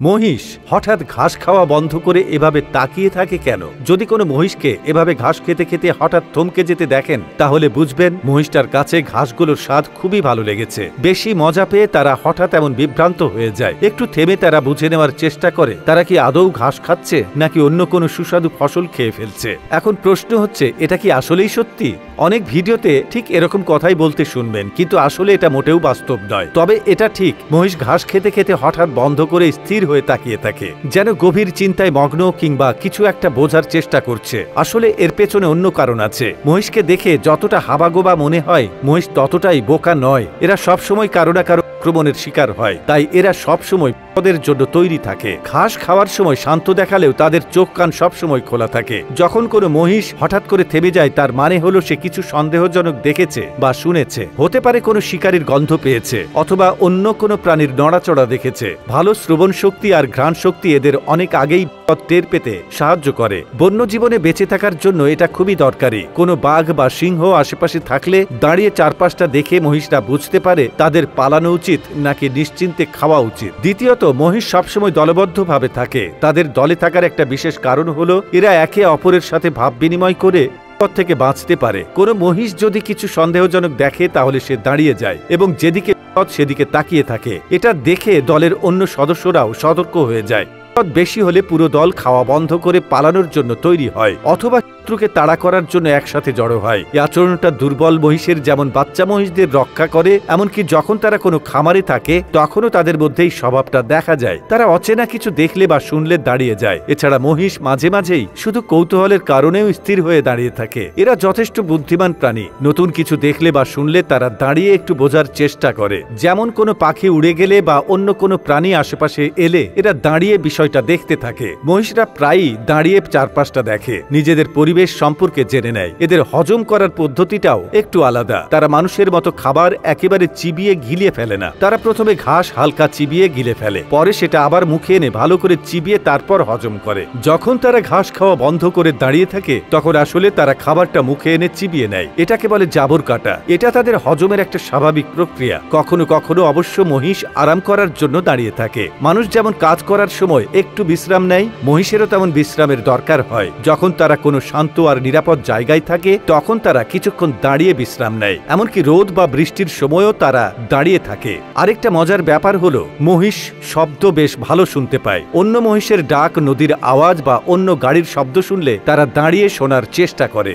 মহিষ হঠাৎ ঘাস খাওয়া বন্ধ করে এভাবে তাকিয়ে থাকে কেন? যদি কোনো মহিষকে এভাবে ঘাস খেতে খেতে হঠাৎ থমকে যেতে দেখেন, তাহলে বুঝবেন মহিষটার কাছে ঘাসগুলোর স্বাদ খুবই ভালো লেগেছে। বেশি মজা পেয়ে তারা হঠাৎ এমন বিভ্রান্ত হয়ে যায়। একটু থেমে তারা বুঝে নেওয়ার চেষ্টা করে তারা কি আদৌ ঘাস খাচ্ছে নাকি অন্য কোনো সুস্বাদু ফসল খেয়ে ফেলছে। এখন প্রশ্ন হচ্ছে, এটা কি আসলেই সত্যি? অনেক ভিডিওতে ঠিক এরকম কথাই বলতে শুনবেন, কিন্তু আসলে এটা মোটেও বাস্তব নয়। তবে এটা ঠিক, মহিষ ঘাস খেতে খেতে হঠাৎ বন্ধ করে স্থির হয়ে তাকিয়ে থাকে, যেন গভীর চিন্তায় মগ্ন কিংবা কিছু একটা বোঝার চেষ্টা করছে। আসলে এর পেছনে অন্য কারণ আছে। মহিষকে দেখে যতটা হাবাগোবা মনে হয়, মহিষ ততটাই বোকা নয়। এরা সবসময় কারো না কারো আক্রমণের শিকার হয়, তাই এরা সবসময় বিপদের জন্য তৈরি থাকে। ঘাস খাওয়ার সময় শান্ত দেখালেও তাদের চোখ কান সবসময় খোলা থাকে। যখন কোনো মহিষ হঠাৎ করে থেমে যায়, তার মানে হলো সে কিছু সন্দেহজনক দেখেছে বা শুনেছে। হতে পারে কোনো শিকারীর গন্ধ পেয়েছে, অথবা অন্য কোনো প্রাণীর নড়াচড়া দেখেছে। ভালো শ্রবণ শক্তি আর ঘ্রাণ শক্তি এদের অনেক আগেই টের পেতে সাহায্য করে। বন্য জীবনে বেঁচে থাকার জন্য এটা খুবই দরকারি। কোনো বাঘ বা সিংহ আশেপাশে থাকলে দাঁড়িয়ে চারপাশটা দেখে মহিষরা বুঝতে পারে তাদের পালানো উচিত নাকি নিশ্চিন্তে খাওয়া উচিত। দ্বিতীয়ত, মহিষ সবসময় দলবদ্ধভাবে থাকে। তাদের দলে থাকার একটা বিশেষ কারণ হলো এরা একে অপরের সাথে ভাব বিনিময় করে বিপদ থেকে বাঁচতে পারে। কোনো মহিষ যদি কিছু সন্দেহজনক দেখে, তাহলে সে দাঁড়িয়ে যায় এবং যেদিকে বিপদ সেদিকে তাকিয়ে থাকে। এটা দেখে দলের অন্য সদস্যরাও সতর্ক হয়ে যায়। বেশি হলে পুরো দল খাওয়া বন্ধ করে পালানোর জন্য তৈরি হয়, অথবা শত্রুকে তাড়া করার জন্য একসাথে জড়ো হয়। এই আচরণটা দুর্বল মহিষের যেমন বাচ্চা মহিষদের রক্ষা করে, এমনকি যখন তারা কোনো খামারে থাকে তখনও তাদের মধ্যেই স্বভাবটা দেখা যায়। তারা অচেনা কিছু দেখলে বা শুনলে দাঁড়িয়ে যায়। এছাড়া মহিষ মাঝে মাঝেই শুধু কৌতূহলের কারণেও স্থির হয়ে দাঁড়িয়ে থাকে। এরা যথেষ্ট বুদ্ধিমান প্রাণী। নতুন কিছু দেখলে বা শুনলে তারা দাঁড়িয়ে একটু বোঝার চেষ্টা করে। যেমন কোনো পাখি উড়ে গেলে বা অন্য কোনো প্রাণী আশেপাশে এলে এরা দাঁড়িয়ে বিষয়টা দেখতে থাকে। মহিষরা প্রায়ই দাঁড়িয়ে চারপাশটা দেখে, নিজেদের পরিবেশ সম্পর্কে জেনে নেয়। এদের হজম করার পদ্ধতিটাও একটু আলাদা। তারা মানুষের মতো খাবার একেবারে চিবিয়ে গিলিয়ে ফেলে না। তারা প্রথমে ঘাস হালকা চিবিয়ে গিলে ফেলে, পরে সেটা আবার মুখে এনে ভালো করে চিবিয়ে তারপর হজম করে। যখন তারা ঘাস খাওয়া বন্ধ করে দাঁড়িয়ে থাকে, তখন আসলে তারা খাবারটা মুখে এনে চিবিয়ে নেয়। এটাকে বলে জাবর কাটা। এটা তাদের হজমের একটা স্বাভাবিক প্রক্রিয়া। কখনো কখনো অবশ্য মহিষ আরাম করার জন্য দাঁড়িয়ে থাকে। মানুষ যেমন কাজ করার সময় একটু বিশ্রাম নেয়, মহিষেরও তেমন বিশ্রামের দরকার হয়। যখন তারা কোনো শান্ত আর নিরাপদ জায়গায় থাকে, তখন তারা কিছুক্ষণ দাঁড়িয়ে বিশ্রাম নেয়। এমনকি রোদ বা বৃষ্টির সময়ও তারা দাঁড়িয়ে থাকে। আরেকটা মজার ব্যাপার হলো, মহিষ শব্দ বেশ ভালো শুনতে পায়। অন্য মহিষের ডাক, নদীর আওয়াজ বা অন্য গাড়ির শব্দ শুনলে তারা দাঁড়িয়ে শোনার চেষ্টা করে।